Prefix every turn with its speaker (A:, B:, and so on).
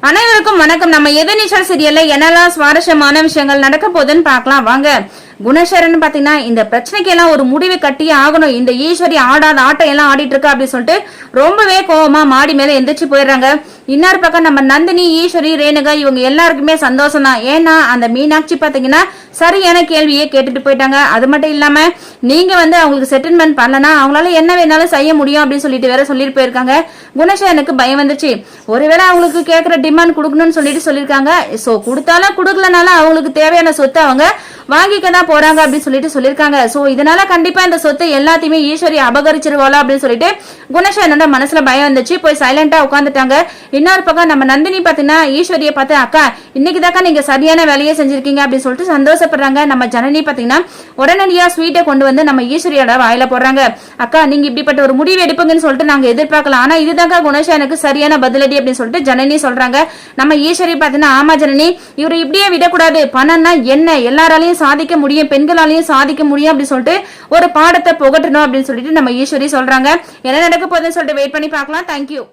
A: அனைவருக்கும் வணக்கம். நம்ம எதிர்நீச்சல் சீரியல்ல என்னெல்லாம் சுவாரஸ்யமான விஷயங்கள் நடக்க போகுதுன்னு பார்க்கலாம் வாங்க. குணசேகரன் பாத்தீங்கன்னா இந்த பிரச்சனைக்கு எல்லாம் ஒரு முடிவு கட்டியே ஆகணும், இந்த ஈஸ்வரி ஆடாத ஆட்டம் எல்லாம் ஆடிட்டு இருக்கா அப்படின்னு சொல்லிட்டு ரொம்பவே கோவமா மாடி மேல எந்திரிச்சு போயிடுறாங்க. இன்னொரு பக்கம் நம்ம நந்தினி, ஈஸ்வரி, ரேணுகா இவங்க எல்லாருக்குமே சந்தோஷம் தான். ஏன்னா அந்த மீனாட்சி பாத்தீங்கன்னா சரியான கேள்வியே கேட்டுட்டு போயிட்டாங்க. அது மட்டும் இல்லாம நீங்க அவங்களுக்கு செட்டில்மெண்ட் பண்ணலனா அவங்களால என்ன வேணாலும் செய்ய முடியும் அப்படின்னு சொல்லிட்டு வேற சொல்லிட்டு போயிருக்காங்க. குணசேகரனுக்கு பயம் வந்துச்சு, ஒருவேளை அவங்களுக்கு கேட்கிற டிமாண்ட் கொடுக்கணும்னு சொல்லிட்டு சொல்லியிருக்காங்க. சோ கொடுத்தாலும் கொடுக்கலனாலும் அவங்களுக்கு தேவையான சொத்தை அவங்க வாங்கிக்கதான் போறாங்க அப்படின்னு சொல்லிட்டு சொல்லியிருக்காங்க. சோ இதனால கண்டிப்பா இந்த சொத்தை எல்லாத்தையுமே ஈஸ்வரி அபகரிச்சிருவாளா அப்படின்னு சொல்லிட்டு குணசேகரனோட மனசுல பயம் வந்துச்சு. போய் சைலண்டா உட்காந்துட்டாங்க. இன்னொரு பக்கம் நம்ம நந்தினி பாத்தீங்கன்னா ஈஸ்வரியை பார்த்து, அக்கா இன்னைக்குதாக்கா நீங்க சரியான வேலையை செஞ்சிருக்கீங்க அப்படின்னு சொல்லிட்டு சந்தோஷப்படுறாங்க. நம்ம ஜனனி பாத்தீங்கன்னா உடனடியா ஸ்வீட்டை கொண்டு வந்து நம்ம ஈஸ்வரியோட வாயில போடுறாங்க. அக்கா நீங்க இப்படிப்பட்ட ஒரு முடிவு எடுப்பீங்கன்னு சொல்லிட்டு நாங்க எதிர்பார்க்கலாம், ஆனா இதுதாக்கா குணசேகரனுக்கு சரியான பதிலடி அப்படின்னு சொல்லிட்டு ஜனனி சொல்றாங்க. நம்ம ஈஸ்வரி பாத்தீங்கன்னா, ஆமா ஜனனி இவரு இப்படியே விடக்கூடாது, பணம்னா என்ன எல்லாராலையும் சாதிக்க முடியும், பெண்களாலையும் சாதிக்க முடியும் அப்படின்னு சொல்லிட்டு ஒரு பாடத்தை புகட்டணும் அப்படின்னு சொல்லிட்டு நம்ம ஈஸ்வரி சொல்றாங்க. என்ன நடக்க போகுதுன்னு சொல்லிட்டு வெயிட் பண்ணி பார்க்கலாம். தேங்க்யூ.